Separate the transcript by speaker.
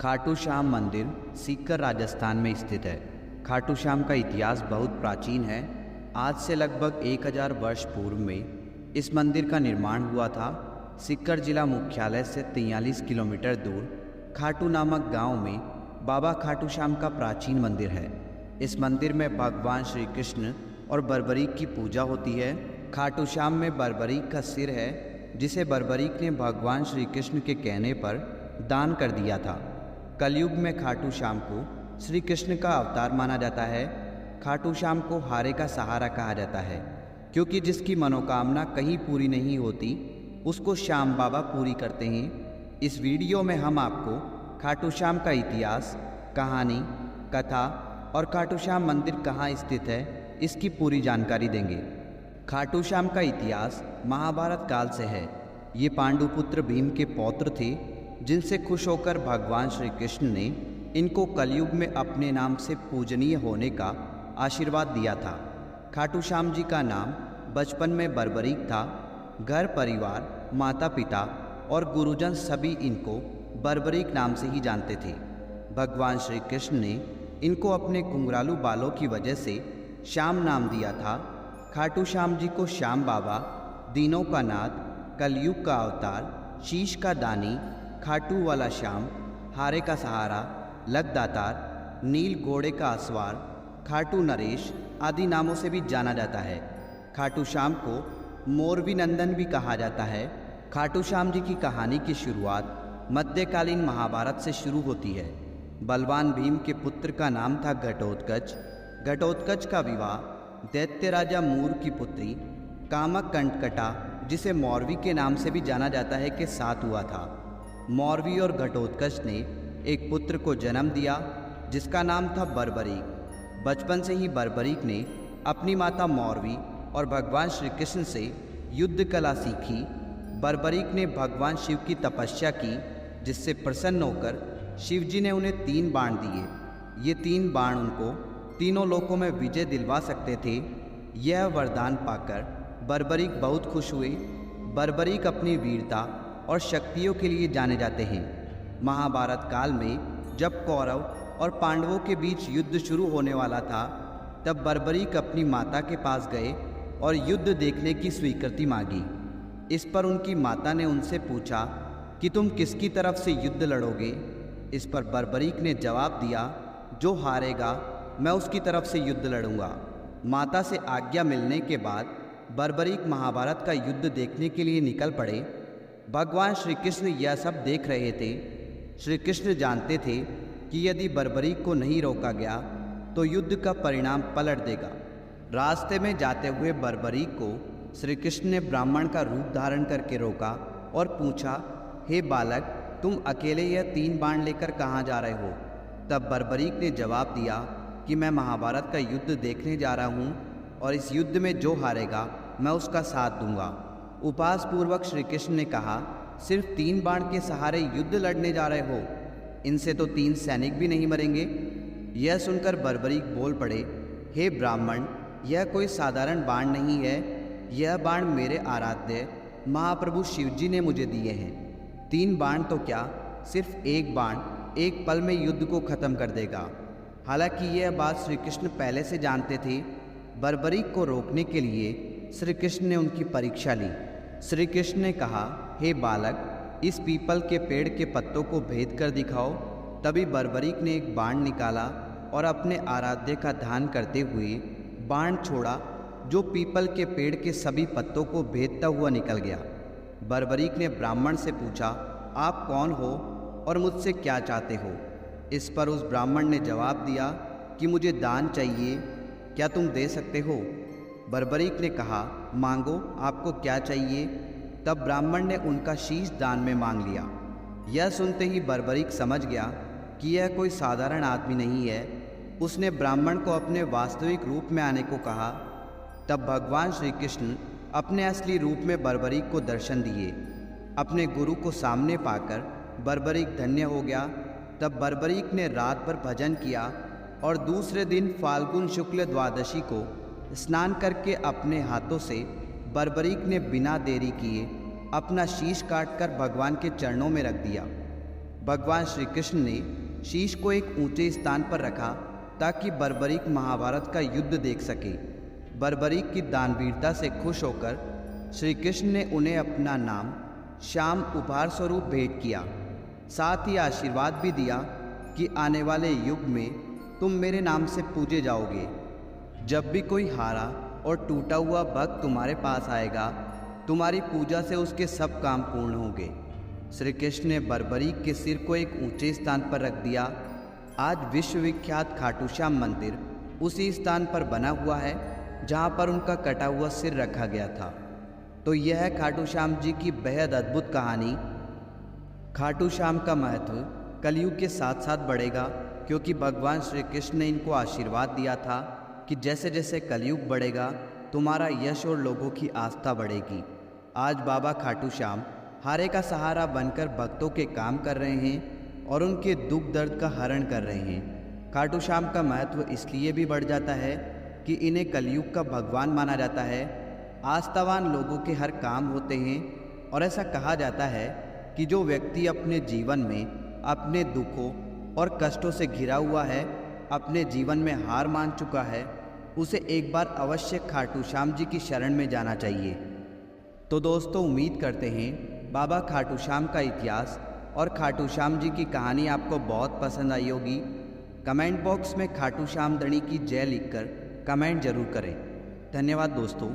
Speaker 1: खाटू श्याम मंदिर सीकर राजस्थान में स्थित है। खाटू श्याम का इतिहास बहुत प्राचीन है। आज से लगभग 1000 वर्ष पूर्व में इस मंदिर का निर्माण हुआ था। सीकर जिला मुख्यालय से 43 किलोमीटर दूर खाटू नामक गांव में बाबा खाटू श्याम का प्राचीन मंदिर है। इस मंदिर में भगवान श्री कृष्ण और बर्बरीक की पूजा होती है। खाटू श्याम में बर्बरीक का सिर है, जिसे बर्बरीक ने भगवान श्री कृष्ण के कहने पर दान कर दिया था। कलयुग में खाटू श्याम को श्री कृष्ण का अवतार माना जाता है। खाटू श्याम को हारे का सहारा कहा जाता है, क्योंकि जिसकी मनोकामना कहीं पूरी नहीं होती उसको श्याम बाबा पूरी करते हैं। इस वीडियो में हम आपको खाटू श्याम का इतिहास, कहानी, कथा और खाटू श्याम मंदिर कहाँ स्थित है इसकी पूरी जानकारी देंगे। खाटू श्याम का इतिहास महाभारत काल से है। ये पांडुपुत्र भीम के पौत्र थे, जिनसे खुश होकर भगवान श्री कृष्ण ने इनको कलयुग में अपने नाम से पूजनीय होने का आशीर्वाद दिया था। खाटू श्याम जी का नाम बचपन में बर्बरीक था। घर परिवार, माता पिता और गुरुजन सभी इनको बर्बरीक नाम से ही जानते थे। भगवान श्री कृष्ण ने इनको अपने घुंघरालू बालों की वजह से श्याम नाम दिया था। खाटू श्याम जी को श्याम बाबा, दीनों का नाथ, कलयुग का अवतार, शीश का दानी, खाटू वाला श्याम, हारे का सहारा, लखदातार, नील घोड़े का असवार, खाटू नरेश आदि नामों से भी जाना जाता है। खाटू श्याम को मोरवी नंदन भी कहा जाता है। खाटू श्याम जी की कहानी की शुरुआत मध्यकालीन महाभारत से शुरू होती है। बलवान भीम के पुत्र का नाम था घटोत्कच। घटोत्कच का विवाह दैत्य राजा मूर की पुत्री कामक कंटकटा, जिसे मौरवी के नाम से भी जाना जाता है, के साथ हुआ था। मौरवी और घटोत्कच ने एक पुत्र को जन्म दिया, जिसका नाम था बर्बरीक। बचपन से ही बर्बरीक ने अपनी माता मौरवी और भगवान श्री कृष्ण से युद्ध कला सीखी। बर्बरीक ने भगवान शिव की तपस्या की, जिससे प्रसन्न होकर शिव जी ने उन्हें 3 बाण दिए। ये 3 बाण उनको तीनों लोकों में विजय दिलवा सकते थे। यह वरदान पाकर बर्बरीक बहुत खुश हुए। बर्बरीक अपनी वीरता और शक्तियों के लिए जाने जाते हैं। महाभारत काल में जब कौरव और पांडवों के बीच युद्ध शुरू होने वाला था, तब बर्बरीक अपनी माता के पास गए और युद्ध देखने की स्वीकृति मांगी। इस पर उनकी माता ने उनसे पूछा कि तुम किसकी तरफ से युद्ध लड़ोगे। इस पर बर्बरीक ने जवाब दिया, जो हारेगा मैं उसकी तरफ से युद्ध लड़ूंगा। माता से आज्ञा मिलने के बाद बर्बरीक महाभारत का युद्ध देखने के लिए निकल पड़े। भगवान श्री कृष्ण यह सब देख रहे थे। श्री कृष्ण जानते थे कि यदि बर्बरीक को नहीं रोका गया तो युद्ध का परिणाम पलट देगा। रास्ते में जाते हुए बर्बरीक को श्री कृष्ण ने ब्राह्मण का रूप धारण करके रोका और पूछा, हे बालक, तुम अकेले यह 3 बाण लेकर कहाँ जा रहे हो? तब बर्बरीक ने जवाब दिया कि मैं महाभारत का युद्ध देखने जा रहा हूँ और इस युद्ध में जो हारेगा मैं उसका साथ दूंगा। उपहास पूर्वक श्री कृष्ण ने कहा, सिर्फ 3 बाण के सहारे युद्ध लड़ने जा रहे हो? इनसे तो 3 सैनिक भी नहीं मरेंगे। यह सुनकर बर्बरीक बोल पड़े, हे ब्राह्मण, यह कोई साधारण बाण नहीं है। यह बाण मेरे आराध्य महाप्रभु शिवजी ने मुझे दिए हैं। 3 बाण तो क्या, सिर्फ 1 बाण एक पल में युद्ध को खत्म कर देगा। हालांकि यह बात श्री कृष्ण पहले से जानते थे। बर्बरीक को रोकने के लिए श्री कृष्ण ने उनकी परीक्षा ली। श्री कृष्ण ने कहा, हे बालक, इस पीपल के पेड़ के पत्तों को भेद कर दिखाओ। तभी बर्बरीक ने एक बाण निकाला और अपने आराध्य का ध्यान करते हुए बाण छोड़ा, जो पीपल के पेड़ के सभी पत्तों को भेदता हुआ निकल गया। बर्बरीक ने ब्राह्मण से पूछा, आप कौन हो और मुझसे क्या चाहते हो? इस पर उस ब्राह्मण ने जवाब दिया कि मुझे दान चाहिए, क्या तुम दे सकते हो? बर्बरीक ने कहा, मांगो, आपको क्या चाहिए? तब ब्राह्मण ने उनका शीश दान में मांग लिया। यह सुनते ही बर्बरीक समझ गया कि यह कोई साधारण आदमी नहीं है। उसने ब्राह्मण को अपने वास्तविक रूप में आने को कहा। तब भगवान श्री कृष्ण अपने असली रूप में बर्बरीक को दर्शन दिए। अपने गुरु को सामने पाकर बर्बरीक धन्य हो गया। तब बर्बरीक ने रात भर भजन किया और दूसरे दिन फाल्गुन शुक्ल द्वादशी को स्नान करके अपने हाथों से बर्बरीक ने बिना देरी किए अपना शीश काटकर भगवान के चरणों में रख दिया। भगवान श्री कृष्ण ने शीश को एक ऊंचे स्थान पर रखा ताकि बर्बरीक महाभारत का युद्ध देख सके। बर्बरीक की दानवीरता से खुश होकर श्री कृष्ण ने उन्हें अपना नाम श्याम उपहार स्वरूप भेंट किया। साथ ही आशीर्वाद भी दिया कि आने वाले युग में तुम मेरे नाम से पूजे जाओगे। जब भी कोई हारा और टूटा हुआ भक्त तुम्हारे पास आएगा, तुम्हारी पूजा से उसके सब काम पूर्ण होंगे। श्री कृष्ण ने बर्बरीक के सिर को एक ऊंचे स्थान पर रख दिया। आज विश्वविख्यात खाटू श्याम मंदिर उसी स्थान पर बना हुआ है जहां पर उनका कटा हुआ सिर रखा गया था। तो यह है खाटू श्याम जी की बेहद अद्भुत कहानी। खाटू श्याम का महत्व कलयुग के साथ साथ बढ़ेगा, क्योंकि भगवान श्री कृष्ण ने इनको आशीर्वाद दिया था कि जैसे जैसे कलयुग बढ़ेगा तुम्हारा यश और लोगों की आस्था बढ़ेगी। आज बाबा खाटू श्याम हारे का सहारा बनकर भक्तों के काम कर रहे हैं और उनके दुख दर्द का हरण कर रहे हैं। खाटू श्याम का महत्व इसलिए भी बढ़ जाता है कि इन्हें कलयुग का भगवान माना जाता है। आस्थावान लोगों के हर काम होते हैं और ऐसा कहा जाता है कि जो व्यक्ति अपने जीवन में अपने दुखों और कष्टों से घिरा हुआ है, अपने जीवन में हार मान चुका है, उसे एक बार अवश्य खाटू श्याम जी की शरण में जाना चाहिए। तो दोस्तों, उम्मीद करते हैं बाबा खाटू श्याम का इतिहास और खाटू श्याम जी की कहानी आपको बहुत पसंद आई होगी। कमेंट बॉक्स में खाटू श्याम धणी की जय लिखकर कमेंट जरूर करें। धन्यवाद दोस्तों।